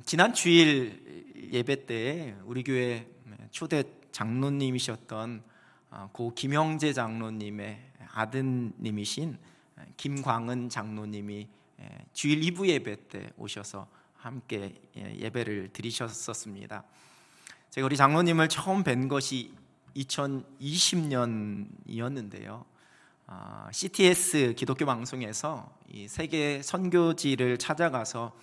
지난 주일 예배 때 우리 교회 초대 장로님이셨던 고 김형재 장로님의 아드님이신 김광은 장로님이 주일 2부 예배 때 오셔서 함께 예배를 드리셨었습니다. 제가 우리 장로님을 처음 뵌 것이 2020년이었는데요. CTS 기독교 방송에서 이 세계 선교지를 찾아가서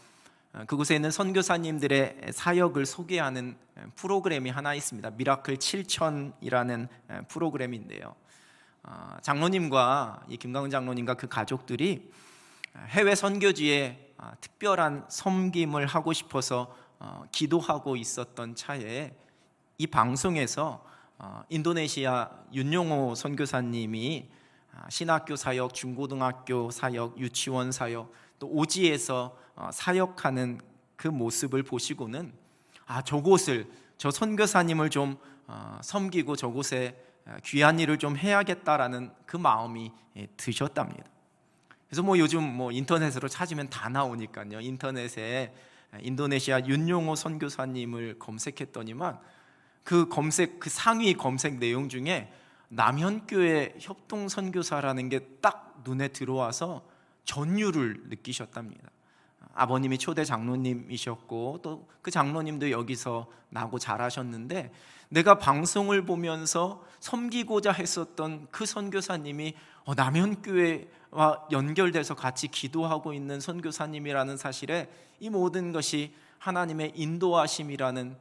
그곳에 있는 선교사님들의 사역을 소개하는 프로그램이 하나 있습니다. 미라클 7000이라는 프로그램인데요. 장로님과 이 김광은 장로님과 그 가족들이 해외 선교지에 특별한 섬김을 하고 싶어서 기도하고 있었던 차에 이 방송에서 인도네시아 윤용호 선교사님이 신학교 사역, 중고등학교 사역, 유치원 사역, 또 오지에서 사역하는 그 모습을 보시고는 저곳을, 저 선교사님을 좀 섬기고 저곳에 귀한 일을 좀 해야겠다라는 그 마음이 드셨답니다. 그래서 요즘 인터넷으로 찾으면 다 나오니까요. 인터넷에 인도네시아 윤용호 선교사님을 검색했더니만 그 상위 검색 내용 중에 남현교회 협동 선교사라는 게 딱 눈에 들어와서 전율을 느끼셨답니다. 아버님이 초대 장로님이셨고 또 그 장로님도 여기서 나고 자라셨는데 내가 방송을 보면서 섬기고자 했었던 그 선교사님이 남현교회와 연결돼서 같이 기도하고 있는 선교사님이라는 사실에 이 모든 것이 하나님의 인도하심이라는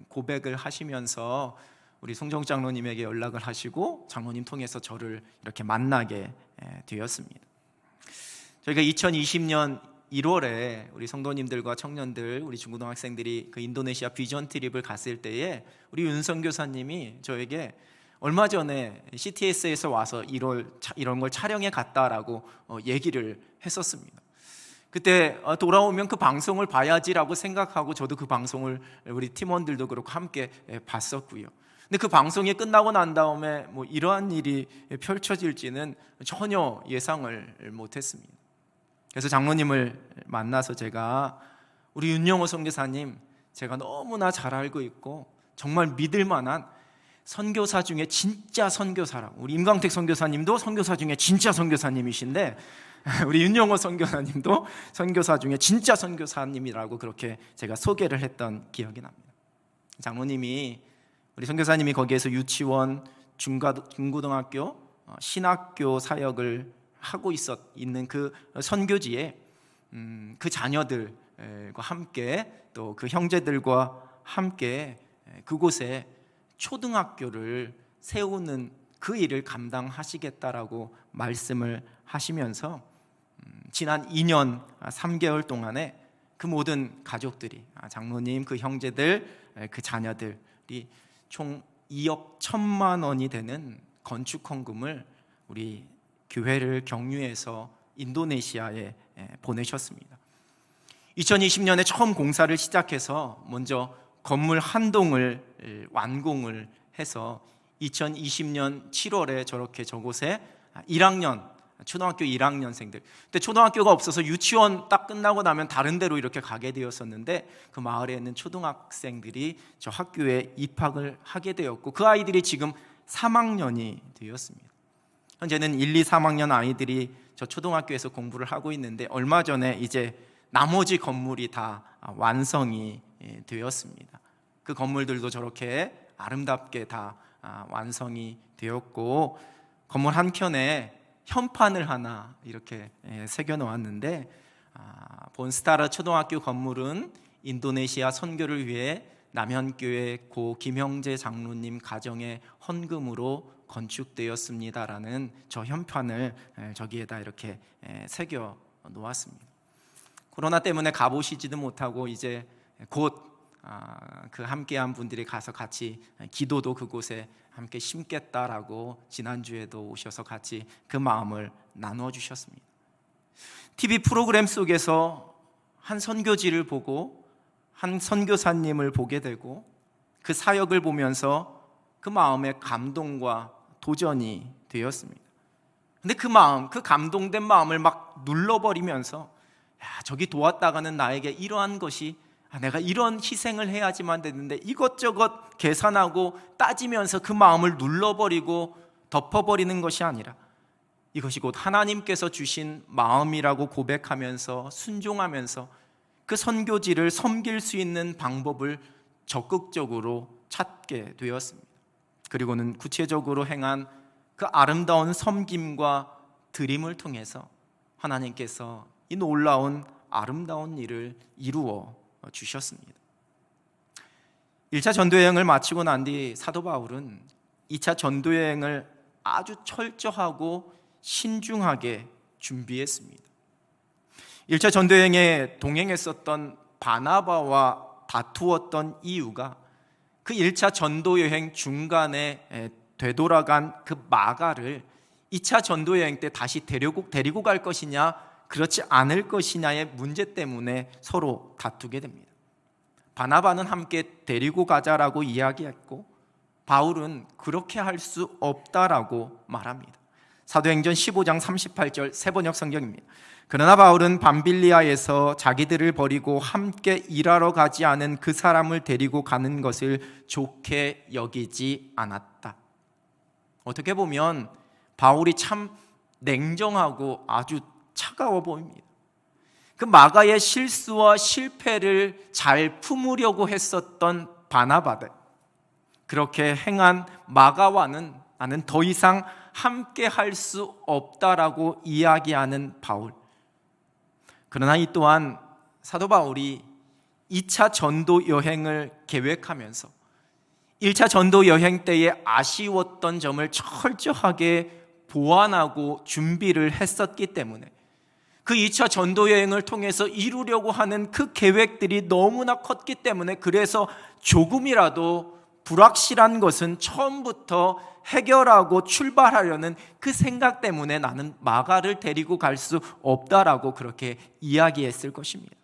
고백을 하시면서 우리 송정 장로님에게 연락을 하시고 장로님 통해서 저를 이렇게 만나게 되었습니다. 저희가 2020년 1월에 우리 성도님들과 청년들, 우리 중고등학생들이 그 인도네시아 비전 트립을 갔을 때에 우리 윤 선교사님이 저에게 얼마 전에 CTS에서 와서 이런 걸 촬영해 갔다라고 얘기를 했었습니다. 그때 돌아오면 그 방송을 봐야지라고 생각하고 저도 그 방송을 우리 팀원들도 그렇고 함께 봤었고요. 근데 그 방송이 끝나고 난 다음에 이러한 일이 펼쳐질지는 전혀 예상을 못했습니다. 그래서 장로님을 만나서 제가 우리 윤영호 선교사님 제가 너무나 잘 알고 있고 정말 믿을 만한 선교사 중에 진짜 선교사라고, 우리 임광택 선교사님도 선교사 중에 진짜 선교사님이신데 우리 윤영호 선교사님도 선교사 중에 진짜 선교사님이라고 그렇게 제가 소개를 했던 기억이 납니다. 장로님이, 우리 선교사님이 거기에서 유치원, 중고등학교, 신학교 사역을 하고 있는 그 선교지에 그 자녀들과 함께 또 그 형제들과 함께 그곳에 초등학교를 세우는 그 일을 감당하시겠다라고 말씀을 하시면서 지난 2년 3개월 동안에 그 모든 가족들이, 장로님, 그 형제들, 그 자녀들이 총 2억 1천만 원이 되는 건축 헌금을 우리 교회를 경유해서 인도네시아에 보내셨습니다. 2020년에 처음 공사를 시작해서 먼저 건물 한 동을 완공을 해서 2020년 7월에 저곳에 1학년, 초등학교 1학년생들, 근데 초등학교가 없어서 유치원 딱 끝나고 나면 다른 데로 이렇게 가게 되었었는데 그 마을에 있는 초등학생들이 저 학교에 입학을 하게 되었고 그 아이들이 지금 3학년이 되었습니다. 현재는 1, 2, 3학년 아이들이 저 초등학교에서 공부를 하고 있는데 얼마 전에 이제 나머지 건물이 다 완성이 되었습니다. 그 건물들도 저렇게 아름답게 다 완성이 되었고 건물 한켠에 현판을 하나 이렇게 새겨 놓았는데 본스타르 초등학교 건물은 인도네시아 선교를 위해 남현교회 고 김형재 장로님 가정의 헌금으로 건축되었습니다라는 저 현판을 저기에다 이렇게 새겨 놓았습니다. 코로나 때문에 가보시지도 못하고 이제 곧 그 함께한 분들이 가서 같이 기도도 그곳에 함께 심겠다라고 지난주에도 오셔서 같이 그 마음을 나누어 주셨습니다. TV 프로그램 속에서 한 선교지를 보고 한 선교사님을 보게 되고 그 사역을 보면서 그 마음에 감동과 도전이 되었습니다. 근데 그 감동된 마음을 막 눌러버리면서 저기 도왔다가는 나에게 이러한 것이 내가 이런 희생을 해야지만 되는데 이것저것 계산하고 따지면서 그 마음을 눌러버리고 덮어버리는 것이 아니라 이것이 곧 하나님께서 주신 마음이라고 고백하면서 순종하면서 그 선교지를 섬길 수 있는 방법을 적극적으로 찾게 되었습니다. 그리고는 구체적으로 행한 그 아름다운 섬김과 드림을 통해서 하나님께서 이 놀라운 아름다운 일을 이루어 주셨습니다. 1차 전도여행을 마치고 난 뒤 사도 바울은 2차 전도여행을 아주 철저하고 신중하게 준비했습니다. 1차 전도여행에 동행했었던 바나바와 다투었던 이유가 그 1차 전도여행 중간에 되돌아간 그 마가를 2차 전도여행 때 다시 데리고 갈 것이냐 그렇지 않을 것이냐의 문제 때문에 서로 다투게 됩니다. 바나바는 함께 데리고 가자라고 이야기했고 바울은 그렇게 할 수 없다라고 말합니다. 사도행전 15장 38절 새번역 성경입니다. 그러나 바울은 밤빌리아에서 자기들을 버리고 함께 일하러 가지 않은 그 사람을 데리고 가는 것을 좋게 여기지 않았다. 어떻게 보면 바울이 참 냉정하고 아주 차가워 보입니다. 그 마가의 실수와 실패를 잘 품으려고 했었던 바나바들, 그렇게 행한 마가와는 나는 더 이상 함께 할 수 없다라고 이야기하는 바울. 그러나 이 또한 사도 바울이 2차 전도 여행을 계획하면서 1차 전도 여행 때에 아쉬웠던 점을 철저하게 보완하고 준비를 했었기 때문에 그 2차 전도 여행을 통해서 이루려고 하는 그 계획들이 너무나 컸기 때문에 그래서 조금이라도 불확실한 것은 처음부터 해결하고 출발하려는 그 생각 때문에 나는 마가를 데리고 갈 수 없다라고 그렇게 이야기했을 것입니다.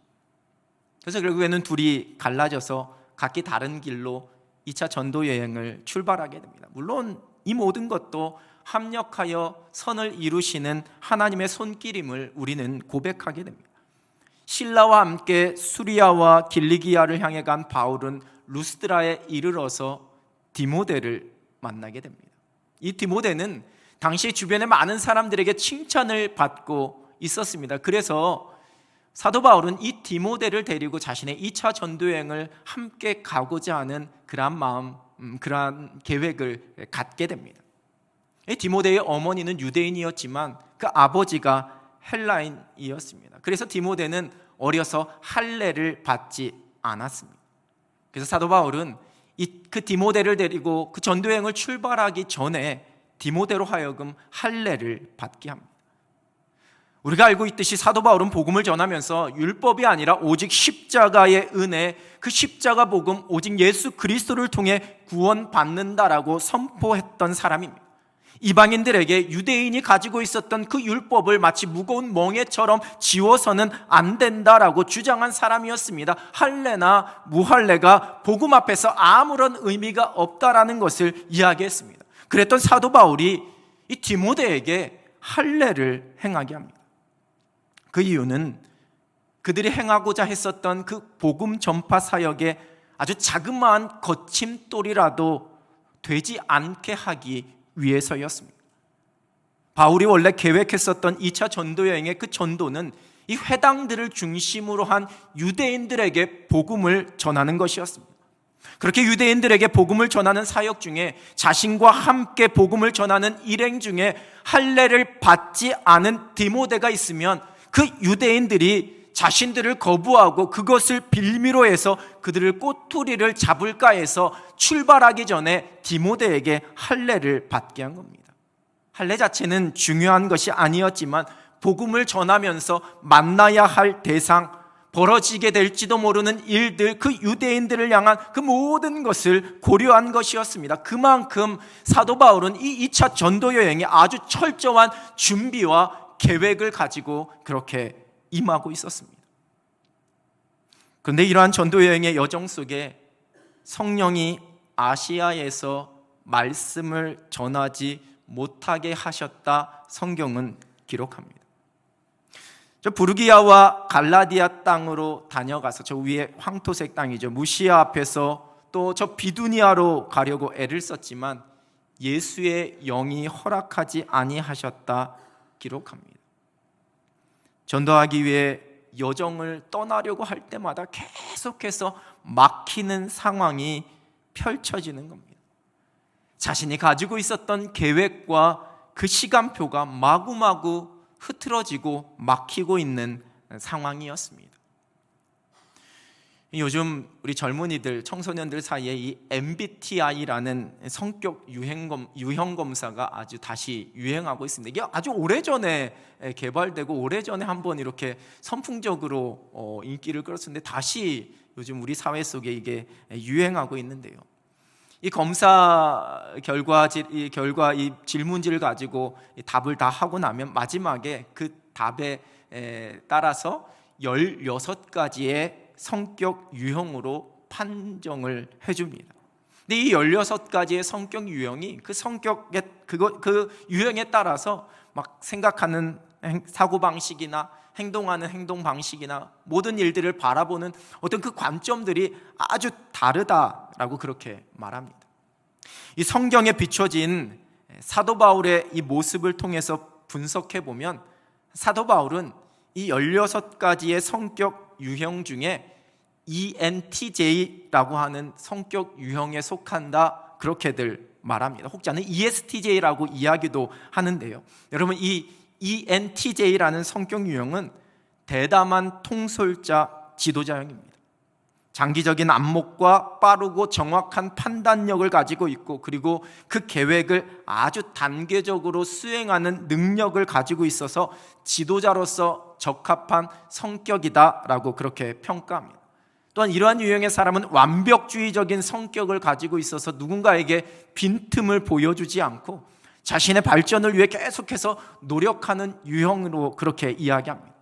그래서 결국에는 둘이 갈라져서 각기 다른 길로 2차 전도 여행을 출발하게 됩니다. 물론 이 모든 것도 합력하여 선을 이루시는 하나님의 손길임을 우리는 고백하게 됩니다. 실라와 함께 수리아와 길리기아를 향해 간 바울은 루스드라에 이르러서 디모데를 만나게 됩니다. 이 디모데는 당시 주변의 많은 사람들에게 칭찬을 받고 있었습니다. 그래서 사도 바울은 이 디모데를 데리고 자신의 2차 전도여행을 함께 가고자 하는 그러한 마음, 그러한 계획을 갖게 됩니다. 이 디모데의 어머니는 유대인이었지만 그 아버지가 헬라인이었습니다. 그래서 디모데는 어려서 할례를 받지 않았습니다. 그래서 사도 바울은 그 디모데를 데리고 그 전도여행을 출발하기 전에 디모데로 하여금 할례를 받게 합니다. 우리가 알고 있듯이 사도 바울은 복음을 전하면서 율법이 아니라 오직 십자가의 은혜, 그 십자가 복음, 오직 예수 그리스도를 통해 구원받는다라고 선포했던 사람입니다. 이방인들에게 유대인이 가지고 있었던 그 율법을 마치 무거운 멍에처럼 지워서는 안 된다라고 주장한 사람이었습니다. 할례나 무할례가 복음 앞에서 아무런 의미가 없다라는 것을 이야기했습니다. 그랬던 사도 바울이 이 디모데에게 할례를 행하게 합니다. 그 이유는 그들이 행하고자 했었던 그 복음 전파 사역에 아주 자그마한 거침돌이라도 되지 않게 하기 위해서였습니다. 바울이 원래 계획했었던 2차 전도여행의 그 전도는 이 회당들을 중심으로 한 유대인들에게 복음을 전하는 것이었습니다. 그렇게 유대인들에게 복음을 전하는 사역 중에 자신과 함께 복음을 전하는 일행 중에 할례를 받지 않은 디모데가 있으면 그 유대인들이 자신들을 거부하고 그것을 빌미로 해서 그들을 꼬투리를 잡을까 해서 출발하기 전에 디모데에게 할례를 받게 한 겁니다. 할례 자체는 중요한 것이 아니었지만 복음을 전하면서 만나야 할 대상, 벌어지게 될지도 모르는 일들, 그 유대인들을 향한 그 모든 것을 고려한 것이었습니다. 그만큼 사도 바울은 이 2차 전도 여행에 아주 철저한 준비와 계획을 가지고 그렇게 임하고 있었습니다. 그런데 이러한 전도 여행의 여정 속에 성령이 아시아에서 말씀을 전하지 못하게 하셨다 성경은 기록합니다. 저 부르기아와 갈라디아 땅으로 다녀가서, 저 위에 황토색 땅이죠, 무시아 앞에서 또 저 비두니아로 가려고 애를 썼지만 예수의 영이 허락하지 아니하셨다 기록합니다. 전도하기 위해 여정을 떠나려고 할 때마다 계속해서 막히는 상황이 펼쳐지는 겁니다. 자신이 가지고 있었던 계획과 그 시간표가 마구마구 흐트러지고 막히고 있는 상황이었습니다. 요즘 우리 젊은이들, 청소년들 사이에 이 MBTI라는 성격 유형 검사가 아주 다시 유행하고 있습니다. 이게 아주 오래전에 개발되고 오래전에 한번 이렇게 선풍적으로 인기를 끌었었는데 다시 요즘 우리 사회 속에 이게 유행하고 있는데요. 이 검사 이 질문지를 가지고 답을 다 하고 나면 마지막에 그 답에 따라서 16가지의 성격 유형으로 판정을 해줍니다. 근데 이 16가지의 성격 유형이 그 성격의 그 유형에 따라서 막 생각하는 사고 방식이나 행동하는 행동 방식이나 모든 일들을 바라보는 어떤 그 관점들이 아주 다르다라고 그렇게 말합니다. 이 성경에 비춰진 사도 바울의 이 모습을 통해서 분석해 보면 사도 바울은 이 16가지의 성격 유형 중에 ENTJ라고 하는 성격 유형에 속한다, 그렇게들 말합니다. 혹자는 ESTJ라고 이야기도 하는데요. 여러분, 이 ENTJ라는 성격 유형은 대담한 통솔자 지도자형입니다. 장기적인 안목과 빠르고 정확한 판단력을 가지고 있고, 그리고 그 계획을 아주 단계적으로 수행하는 능력을 가지고 있어서 지도자로서 적합한 성격이다라고 그렇게 평가합니다. 또한 이러한 유형의 사람은 완벽주의적인 성격을 가지고 있어서 누군가에게 빈틈을 보여주지 않고 자신의 발전을 위해 계속해서 노력하는 유형으로 그렇게 이야기합니다.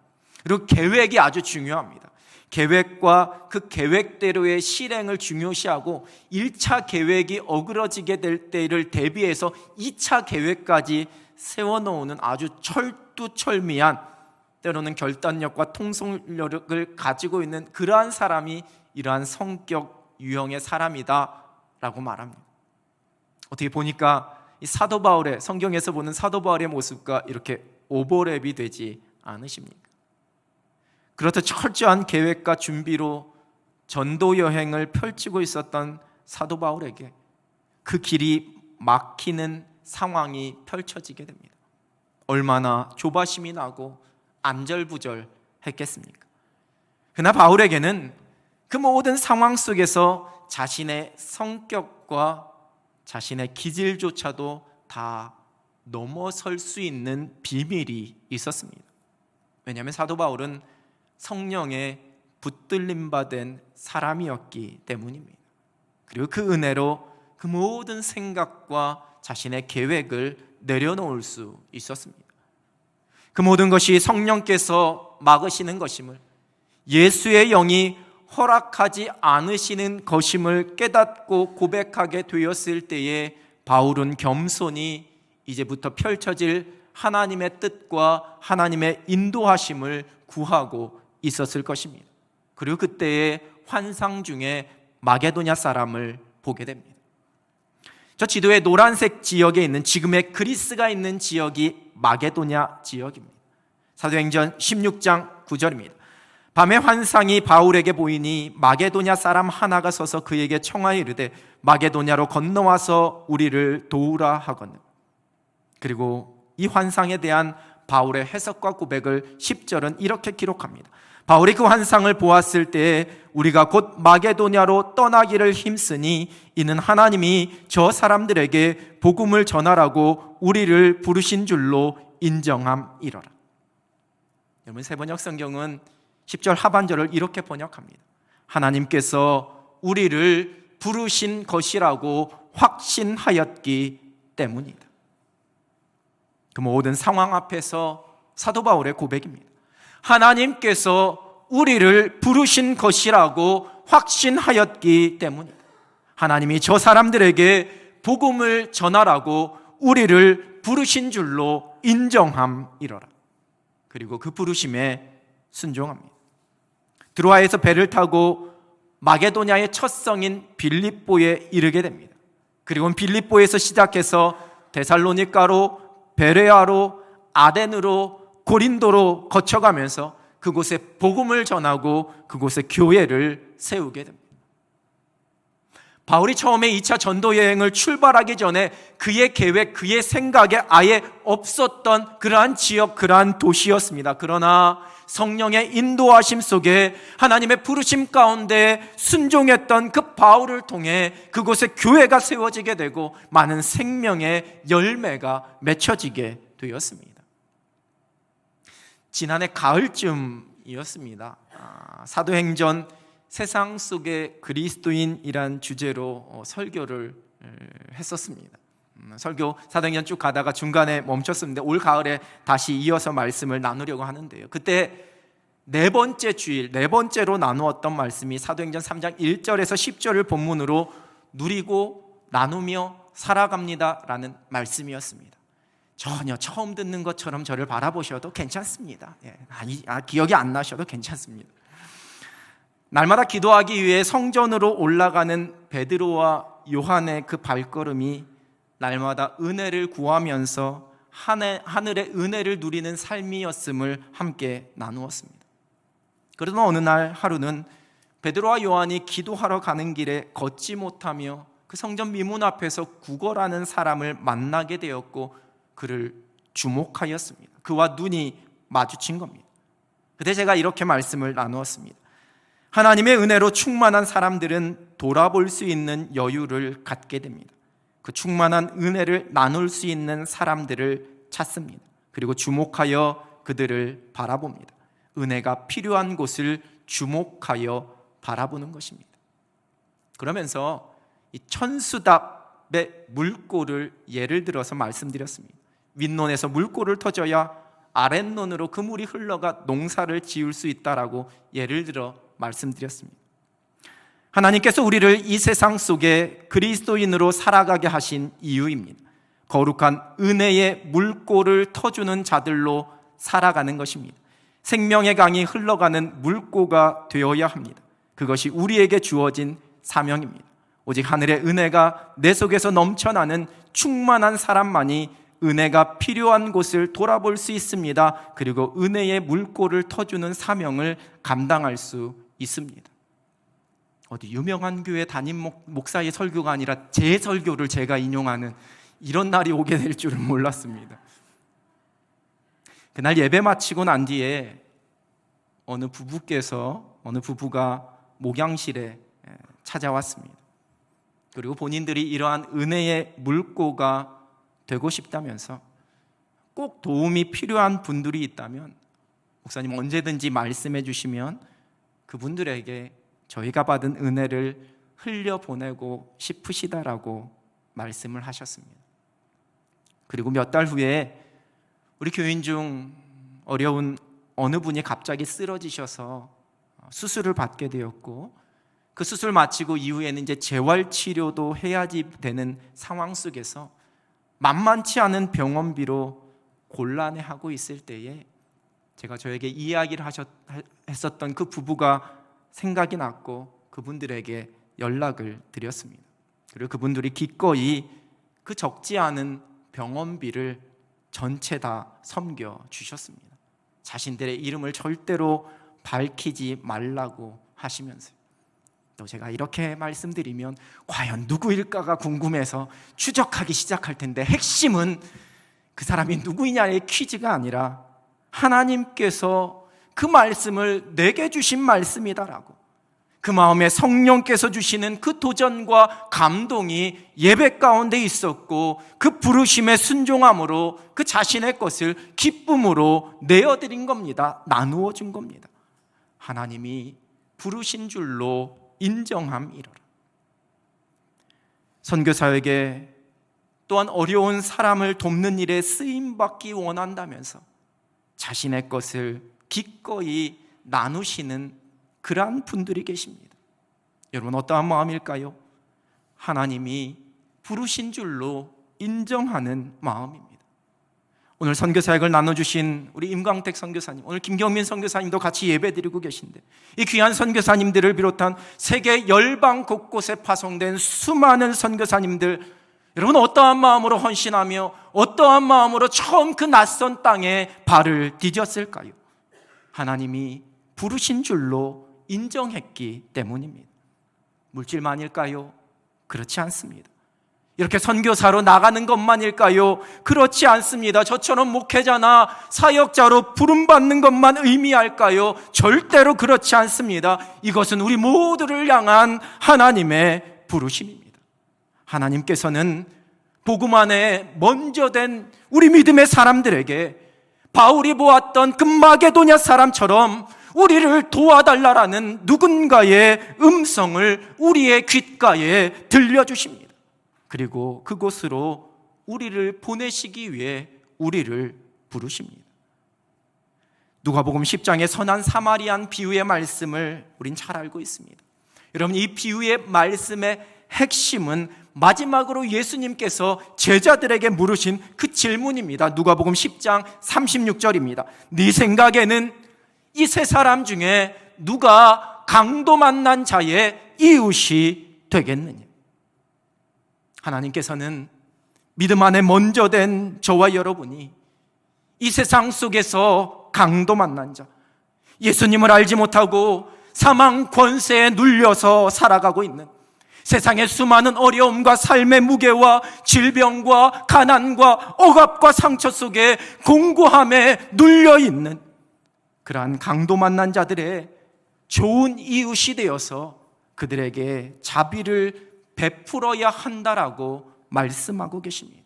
그리고 계획이 아주 중요합니다. 계획과 그 계획대로의 실행을 중요시하고 1차 계획이 어그러지게 될 때를 대비해서 2차 계획까지 세워놓는 아주 철두철미한, 때로는 결단력과 통솔력을 가지고 있는 그러한 사람이 이러한 성격 유형의 사람이다라고 말합니다. 어떻게 보니까 이 사도 바울의, 성경에서 보는 사도 바울의 모습과 이렇게 오버랩이 되지 않으십니까? 그렇듯 철저한 계획과 준비로 전도 여행을 펼치고 있었던 사도 바울에게 그 길이 막히는 상황이 펼쳐지게 됩니다. 얼마나 조바심이 나고 안절부절했겠습니까? 그러나 바울에게는 그 모든 상황 속에서 자신의 성격과 자신의 기질조차도 다 넘어설 수 있는 비밀이 있었습니다. 왜냐하면 사도 바울은 성령에 붙들림 받은 사람이었기 때문입니다. 그리고 그 은혜로 그 모든 생각과 자신의 계획을 내려놓을 수 있었습니다. 그 모든 것이 성령께서 막으시는 것임을, 예수의 영이 허락하지 않으시는 것임을 깨닫고 고백하게 되었을 때에 바울은 겸손히 이제부터 펼쳐질 하나님의 뜻과 하나님의 인도하심을 구하고 있었을 것입니다. 그리고 그때의 환상 중에 마게도냐 사람을 보게 됩니다. 저 지도의 노란색 지역에 있는, 지금의 그리스가 있는 지역이 마게도냐 지역입니다. 사도행전 16장 9절입니다. 밤에 환상이 바울에게 보이니 마게도냐 사람 하나가 서서 그에게 청하여 이르되 마게도냐로 건너와서 우리를 도우라 하거늘. 그리고 이 환상에 대한 바울의 해석과 고백을 10절은 이렇게 기록합니다. 바울이 그 환상을 보았을 때에 우리가 곧 마게도냐로 떠나기를 힘쓰니 이는 하나님이 저 사람들에게 복음을 전하라고 우리를 부르신 줄로 인정함이로라. 여러분, 세번역 성경은 10절 하반절을 이렇게 번역합니다. 하나님께서 우리를 부르신 것이라고 확신하였기 때문이다. 그 모든 상황 앞에서 사도 바울의 고백입니다. 하나님께서 우리를 부르신 것이라고 확신하였기 때문이다. 하나님이 저 사람들에게 복음을 전하라고 우리를 부르신 줄로 인정함이로라. 그리고 그 부르심에 순종합니다. 드로아에서 배를 타고 마게도냐의 첫 성인 빌립보에 이르게 됩니다. 그리고 빌립보에서 시작해서 데살로니가로, 베레아로, 아덴으로, 고린도로 거쳐가면서 그곳에 복음을 전하고 그곳에 교회를 세우게 됩니다. 바울이 처음에 2차 전도 여행을 출발하기 전에 그의 계획, 그의 생각에 아예 없었던 그러한 지역, 그러한 도시였습니다. 그러나 성령의 인도하심 속에 하나님의 부르심 가운데 순종했던 그 바울을 통해 그곳에 교회가 세워지게 되고 많은 생명의 열매가 맺혀지게 되었습니다. 지난해 가을쯤이었습니다. 사도행전 세상 속의 그리스도인이란 주제로 설교를 했었습니다. 설교 사도행전 쭉 가다가 중간에 멈췄었는데 올 가을에 다시 이어서 말씀을 나누려고 하는데요. 그때 네 번째로 나누었던 말씀이 사도행전 3장 1절에서 10절을 본문으로 누리고 나누며 살아갑니다 라는 말씀이었습니다. 전혀 처음 듣는 것처럼 저를 바라보셔도 괜찮습니다. 기억이 안 나셔도 괜찮습니다. 날마다 기도하기 위해 성전으로 올라가는 베드로와 요한의 그 발걸음이 날마다 은혜를 구하면서 하늘의 은혜를 누리는 삶이었음을 함께 나누었습니다. 그러나 어느 날 하루는 베드로와 요한이 기도하러 가는 길에 걷지 못하며 그 성전 미문 앞에서 구걸하는 사람을 만나게 되었고 그를 주목하였습니다. 그와 눈이 마주친 겁니다. 그때 제가 이렇게 말씀을 나누었습니다. 하나님의 은혜로 충만한 사람들은 돌아볼 수 있는 여유를 갖게 됩니다. 그 충만한 은혜를 나눌 수 있는 사람들을 찾습니다. 그리고 주목하여 그들을 바라봅니다. 은혜가 필요한 곳을 주목하여 바라보는 것입니다. 그러면서 이 천수답의 물꼬를 예를 들어서 말씀드렸습니다. 윗논에서 물꼬를 터져야 아랫논으로 그 물이 흘러가 농사를 지을 수 있다라고 예를 들어 말씀드렸습니다. 하나님께서 우리를 이 세상 속에 그리스도인으로 살아가게 하신 이유입니다. 거룩한 은혜의 물꼬를 터주는 자들로 살아가는 것입니다. 생명의 강이 흘러가는 물꼬가 되어야 합니다. 그것이 우리에게 주어진 사명입니다. 오직 하늘의 은혜가 내 속에서 넘쳐나는 충만한 사람만이 은혜가 필요한 곳을 돌아볼 수 있습니다. 그리고 은혜의 물꼬를 터주는 사명을 감당할 수 있습니다. 어디 유명한 교회 담임 목사의 설교가 아니라 제 설교를 제가 인용하는 이런 날이 오게 될 줄은 몰랐습니다. 그날 예배 마치고 난 뒤에 어느 부부가 목양실에 찾아왔습니다. 그리고 본인들이 이러한 은혜의 물꼬가 되고 싶다면서 꼭 도움이 필요한 분들이 있다면 목사님 언제든지 말씀해 주시면 그분들에게 저희가 받은 은혜를 흘려보내고 싶으시다라고 말씀을 하셨습니다. 그리고 몇 달 후에 우리 교인 중 어려운 어느 분이 갑자기 쓰러지셔서 수술을 받게 되었고 그 수술 마치고 이후에는 이제 재활치료도 해야지 되는 상황 속에서 만만치 않은 병원비로 곤란해하고 있을 때에 제가 저에게 이야기를 했었던 그 부부가 생각이 났고 그분들에게 연락을 드렸습니다. 그리고 그분들이 기꺼이 그 적지 않은 병원비를 전체 다 섬겨 주셨습니다. 자신들의 이름을 절대로 밝히지 말라고 하시면서요. 또 제가 이렇게 말씀드리면 과연 누구일까가 궁금해서 추적하기 시작할 텐데 핵심은 그 사람이 누구이냐의 퀴즈가 아니라 하나님께서 그 말씀을 내게 주신 말씀이다라고 그 마음에 성령께서 주시는 그 도전과 감동이 예배 가운데 있었고 그 부르심에 순종함으로 그 자신의 것을 기쁨으로 내어드린 겁니다. 나누어 준 겁니다. 하나님이 부르신 줄로 인정함이로라. 선교사에게 또한 어려운 사람을 돕는 일에 쓰임받기 원한다면서 자신의 것을 기꺼이 나누시는 그러한 분들이 계십니다. 여러분 어떠한 마음일까요? 하나님이 부르신 줄로 인정하는 마음입니다. 오늘 선교 사역을 나눠주신 우리 임광택 선교사님, 오늘 김경민 선교사님도 같이 예배드리고 계신데, 이 귀한 선교사님들을 비롯한 세계 열방 곳곳에 파송된 수많은 선교사님들, 여러분 어떠한 마음으로 헌신하며 어떠한 마음으로 처음 그 낯선 땅에 발을 디뎠을까요? 하나님이 부르신 줄로 인정했기 때문입니다. 물질만일까요? 그렇지 않습니다. 이렇게 선교사로 나가는 것만일까요? 그렇지 않습니다. 저처럼 목회자나 사역자로 부름받는 것만 의미할까요? 절대로 그렇지 않습니다. 이것은 우리 모두를 향한 하나님의 부르심입니다. 하나님께서는 복음 안에 먼저 된 우리 믿음의 사람들에게 바울이 보았던 그 마게도냐 사람처럼 우리를 도와달라라는 누군가의 음성을 우리의 귓가에 들려주십니다. 그리고 그곳으로 우리를 보내시기 위해 우리를 부르십니다. 누가복음 10장의 선한 사마리안 비유의 말씀을 우린 잘 알고 있습니다. 여러분, 이 비유의 말씀의 핵심은 마지막으로 예수님께서 제자들에게 물으신 그 질문입니다. 누가복음 10장 36절입니다. 네 생각에는 이 세 사람 중에 누가 강도 만난 자의 이웃이 되겠느냐? 하나님께서는 믿음 안에 먼저 된 저와 여러분이 이 세상 속에서 강도 만난 자, 예수님을 알지 못하고 사망 권세에 눌려서 살아가고 있는, 세상의 수많은 어려움과 삶의 무게와 질병과 가난과 억압과 상처 속에 공고함에 눌려있는 그러한 강도 만난 자들의 좋은 이웃이 되어서 그들에게 자비를 베풀어야 한다라고 말씀하고 계십니다.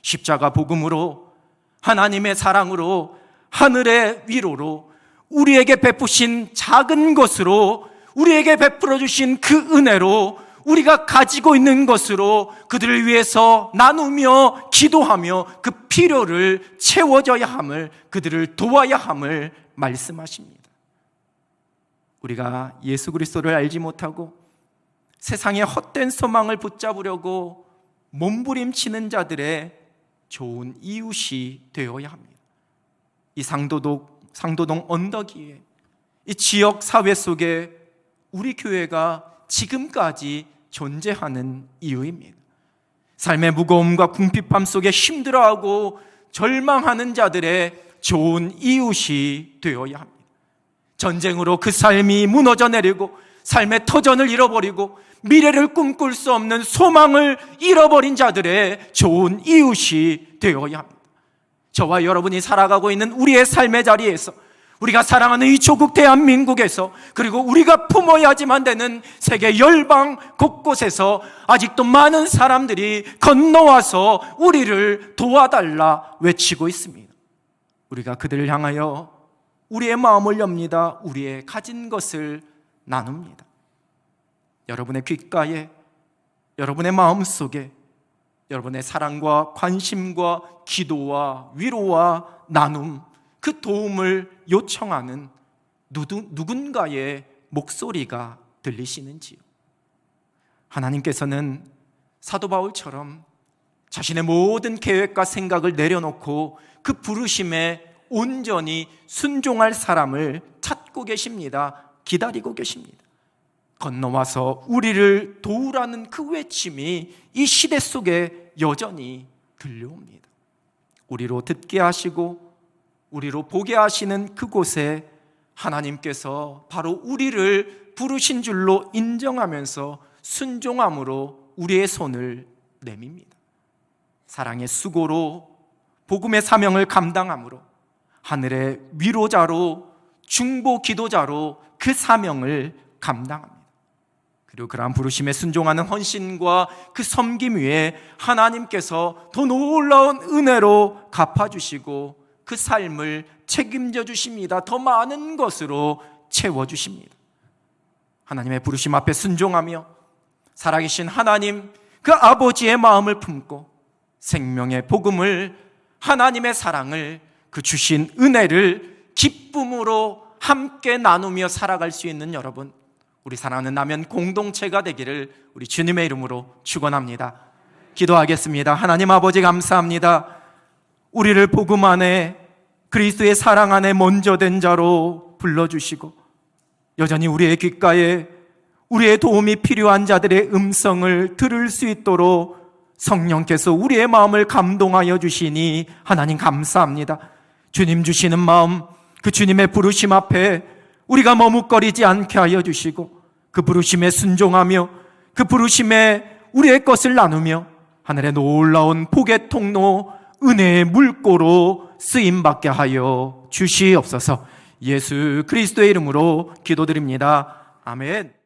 십자가 복음으로, 하나님의 사랑으로, 하늘의 위로로 우리에게 베푸신 작은 것으로, 우리에게 베풀어 주신 그 은혜로, 우리가 가지고 있는 것으로 그들을 위해서 나누며 기도하며 그 필요를 채워줘야 함을, 그들을 도와야 함을 말씀하십니다. 우리가 예수 그리스도를 알지 못하고 세상의 헛된 소망을 붙잡으려고 몸부림치는 자들의 좋은 이웃이 되어야 합니다. 이 상도동 언덕 위에, 이 지역 사회 속에 우리 교회가 지금까지 존재하는 이유입니다. 삶의 무거움과 궁핍함 속에 힘들어하고 절망하는 자들의 좋은 이웃이 되어야 합니다. 전쟁으로 그 삶이 무너져 내리고 삶의 터전을 잃어버리고 미래를 꿈꿀 수 없는 소망을 잃어버린 자들의 좋은 이웃이 되어야 합니다. 저와 여러분이 살아가고 있는 우리의 삶의 자리에서, 우리가 사랑하는 이 조국 대한민국에서, 그리고 우리가 품어야지만 되는 세계 열방 곳곳에서 아직도 많은 사람들이 건너와서 우리를 도와달라 외치고 있습니다. 우리가 그들을 향하여 우리의 마음을 엽니다. 우리의 가진 것을 나눕니다. 여러분의 귓가에, 여러분의 마음속에 여러분의 사랑과 관심과 기도와 위로와 나눔, 그 도움을 요청하는 누군가의 목소리가 들리시는지요? 하나님께서는 사도 바울처럼 자신의 모든 계획과 생각을 내려놓고 그 부르심에 온전히 순종할 사람을 찾고 계십니다. 기다리고 계십니다. 건너와서 우리를 도우라는 그 외침이 이 시대 속에 여전히 들려옵니다. 우리로 듣게 하시고 우리로 보게 하시는 그곳에 하나님께서 바로 우리를 부르신 줄로 인정하면서 순종함으로 우리의 손을 내밉니다. 사랑의 수고로 복음의 사명을 감당함으로 하늘의 위로자로 중보 기도자로 그 사명을 감당합니다. 그리고 그러한 부르심에 순종하는 헌신과 그 섬김 위에 하나님께서 더 놀라운 은혜로 갚아주시고 그 삶을 책임져 주십니다. 더 많은 것으로 채워주십니다. 하나님의 부르심 앞에 순종하며 살아계신 하나님 그 아버지의 마음을 품고 생명의 복음을, 하나님의 사랑을, 그 주신 은혜를 기쁨으로 함께 나누며 살아갈 수 있는 여러분, 우리 사랑하는 남연 공동체가 되기를 우리 주님의 이름으로 축원합니다. 기도하겠습니다. 하나님 아버지 감사합니다. 우리를 복음 안에 그리스도의 사랑 안에 먼저 된 자로 불러주시고 여전히 우리의 귓가에 우리의 도움이 필요한 자들의 음성을 들을 수 있도록 성령께서 우리의 마음을 감동하여 주시니 하나님 감사합니다. 주님 주시는 마음, 그 주님의 부르심 앞에 우리가 머뭇거리지 않게 하여 주시고 그 부르심에 순종하며 그 부르심에 우리의 것을 나누며 하늘의 놀라운 복의 통로, 은혜의 물고로 쓰임받게 하여 주시옵소서. 예수 그리스도의 이름으로 기도드립니다. 아멘.